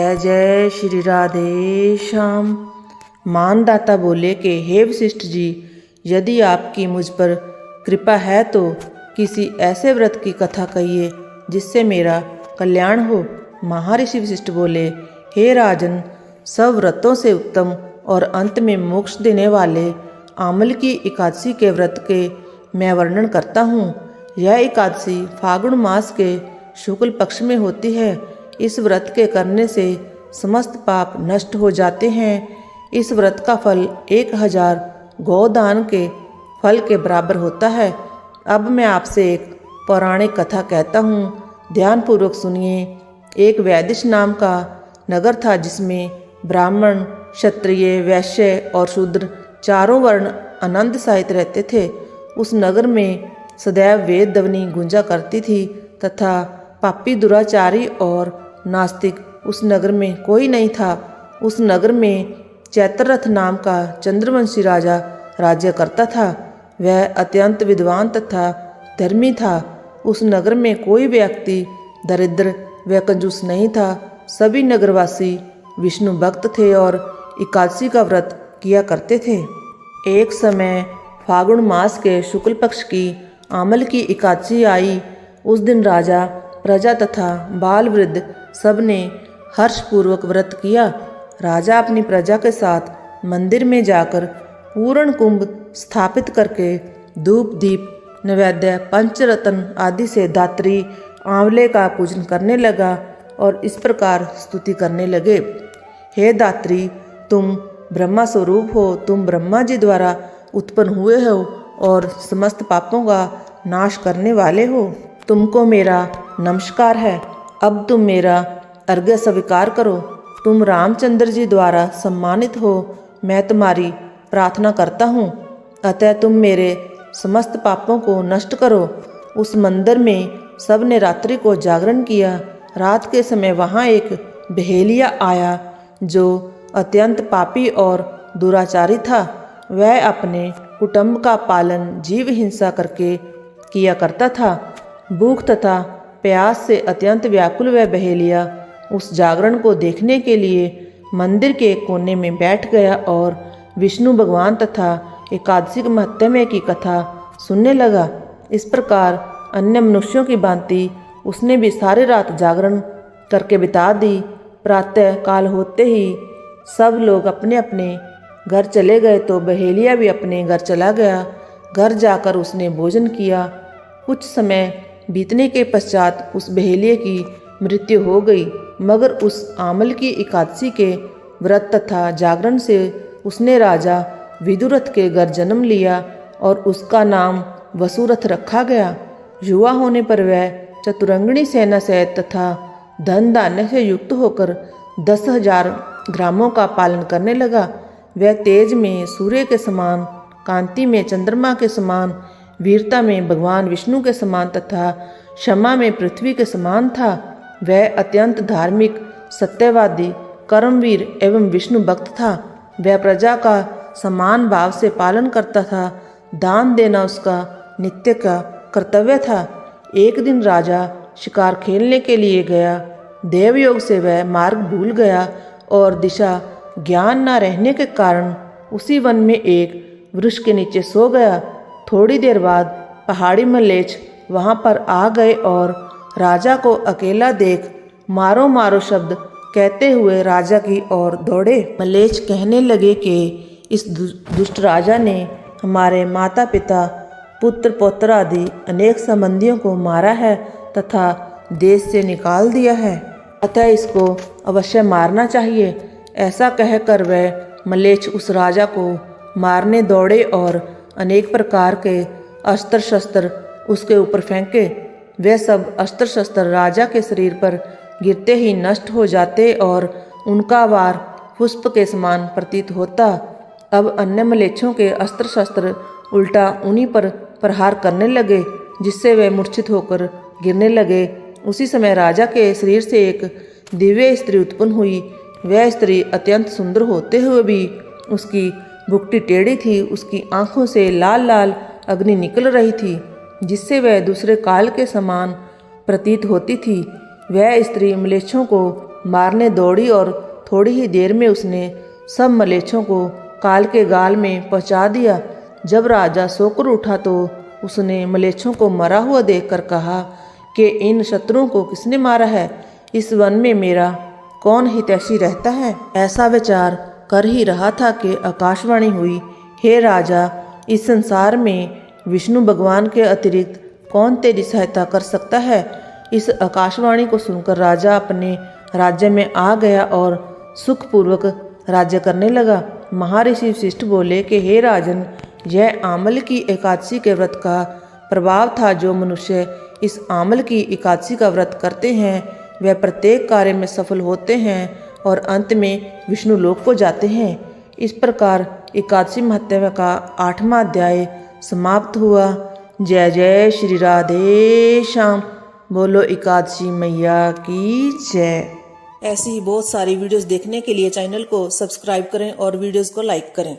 जय जय श्री राधे श्याम। मानदाता बोले कि हे वशिष्ठ जी, यदि आपकी मुझ पर कृपा है तो किसी ऐसे व्रत की कथा कहिए जिससे मेरा कल्याण हो। महर्षि वशिष्ठ बोले, हे राजन, सब व्रतों से उत्तम और अंत में मोक्ष देने वाले आमल की एकादशी के व्रत के मैं वर्णन करता हूँ। यह एकादशी फागुन मास के शुक्ल पक्ष में होती है। इस व्रत के करने से समस्त पाप नष्ट हो जाते हैं। इस व्रत का फल 1000 गोदान के फल के बराबर होता है। अब मैं आपसे एक पौराणिक कथा कहता हूँ, ध्यानपूर्वक सुनिए। एक वैदिश नाम का नगर था जिसमें ब्राह्मण, क्षत्रिय, वैश्य और शूद्र चारों वर्ण आनंद सहित रहते थे। उस नगर में सदैव वेद ध्वनि गूंजा करती थी तथा पापी, दुराचारी और नास्तिक उस नगर में कोई नहीं था। उस नगर में चैत्ररथ नाम का चंद्रवंशी राजा राज्य करता था। वह अत्यंत विद्वान तथा धर्मी था। उस नगर में कोई व्यक्ति दरिद्र व कंजूस नहीं था। सभी नगरवासी विष्णु भक्त थे और एकादशी का व्रत किया करते थे। एक समय फागुन मास के शुक्ल पक्ष की आमल की एकादशी आई। उस दिन राजा, प्रजा तथा बाल वृद्ध सब ने हर्षपूर्वक व्रत किया। राजा अपनी प्रजा के साथ मंदिर में जाकर पूर्ण कुंभ स्थापित करके धूप, दीप, नैवेद्य, पंचरत्न आदि से धात्री आंवले का पूजन करने लगा और इस प्रकार स्तुति करने लगे। हे दात्री, तुम ब्रह्मा स्वरूप हो। तुम ब्रह्मा जी द्वारा उत्पन्न हुए हो और समस्त पापों का नाश करने वाले हो। तुमको मेरा नमस्कार है। अब तुम मेरा अर्घ्य स्वीकार करो। तुम रामचंद्र जी द्वारा सम्मानित हो। मैं तुम्हारी प्रार्थना करता हूँ, अतः तुम मेरे समस्त पापों को नष्ट करो। उस मंदिर में सब ने रात्रि को जागरण किया। रात के समय वहाँ एक बहेलिया आया जो अत्यंत पापी और दुराचारी था। वह अपने कुटुंब का पालन जीव हिंसा करके किया करता था। भूख तथा प्यास से अत्यंत व्याकुल वह बहेलिया उस जागरण को देखने के लिए मंदिर के कोने में बैठ गया और विष्णु भगवान तथा एकादशी के महत्म्य की कथा सुनने लगा। इस प्रकार अन्य मनुष्यों की भांति उसने भी सारी रात जागरण करके बिता दी। प्रातः काल होते ही सब लोग अपने अपने घर चले गए तो बहेलिया भी अपने घर चला गया। घर जाकर उसने भोजन किया। कुछ समय बीतने के पश्चात उस बहेलिये की मृत्यु हो गई, मगर उस आमल की एकादशी के व्रत तथा जागरण से उसने राजा विदुरथ के घर जन्म लिया और उसका नाम वसुरथ रखा गया। युवा होने पर वह चतुरंगिणी सेना सहित तथा धन धान्य से युक्त होकर 10,000 ग्रामों का पालन करने लगा। वह तेज में सूर्य के समान, कांति में चंद्रमा के समान, वीरता में भगवान विष्णु के समान तथा क्षमा में पृथ्वी के समान था। वह अत्यंत धार्मिक, सत्यवादी, कर्मवीर एवं विष्णु भक्त था। वह प्रजा का समान भाव से पालन करता था। दान देना उसका नित्य का कर्तव्य था। एक दिन राजा शिकार खेलने के लिए गया। देवयोग से वह मार्ग भूल गया और दिशा ज्ञान न रहने के कारण उसी वन में एक वृक्ष के नीचे सो गया। थोड़ी देर बाद पहाड़ी मलेच्छ वहाँ पर आ गए और राजा को अकेला देख मारो मारो शब्द कहते हुए राजा की ओर दौड़े। मलेच्छ कहने लगे कि इस दुष्ट राजा ने हमारे माता पिता, पुत्र पौत्र आदि अनेक संबंधियों को मारा है तथा देश से निकाल दिया है, अतः इसको अवश्य मारना चाहिए। ऐसा कहकर वह मलेच्छ उस राजा को मारने दौड़े और अनेक प्रकार के अस्त्र शस्त्र उसके ऊपर फेंके। वे सब अस्त्र शस्त्र राजा के शरीर पर गिरते ही नष्ट हो जाते और उनका वार पुष्प के समान प्रतीत होता। अब अन्य मलेच्छों के अस्त्र शस्त्र उल्टा उन्हीं पर प्रहार करने लगे, जिससे वे मूर्छित होकर गिरने लगे। उसी समय राजा के शरीर से एक दिव्य स्त्री उत्पन्न हुई। वह स्त्री अत्यंत सुंदर होते हुए भी उसकी भुकटी टेढ़ी थी। उसकी आंखों से लाल लाल अग्नि निकल रही थी, जिससे वह दूसरे काल के समान प्रतीत होती थी। वह स्त्री मलेच्छों को मारने दौड़ी और थोड़ी ही देर में उसने सब मलेच्छों को काल के गाल में पहुंचा दिया। जब राजा सोकर उठा तो उसने मलेच्छों को मरा हुआ देखकर कहा कि इन शत्रुओं को किसने मारा है? इस वन में मेरा कौन हितैषी रहता है? ऐसा विचार कर ही रहा था कि आकाशवाणी हुई, हे राजा, इस संसार में विष्णु भगवान के अतिरिक्त कौन तेरी सहायता कर सकता है? इस आकाशवाणी को सुनकर राजा अपने राज्य में आ गया और सुखपूर्वक राज्य करने लगा। महर्षि वशिष्ठ बोले कि हे राजन, यह आमल की एकादशी के व्रत का प्रभाव था। जो मनुष्य इस आमल की एकादशी का व्रत करते हैं वह प्रत्येक कार्य में सफल होते हैं और अंत में विष्णु लोक को जाते हैं। इस प्रकार एकादशी महत्व का 8वां अध्याय समाप्त हुआ। जय जय श्री राधे श्याम। बोलो एकादशी मैया की जय। ऐसी ही बहुत सारी वीडियोस देखने के लिए चैनल को सब्सक्राइब करें और वीडियोस को लाइक करें।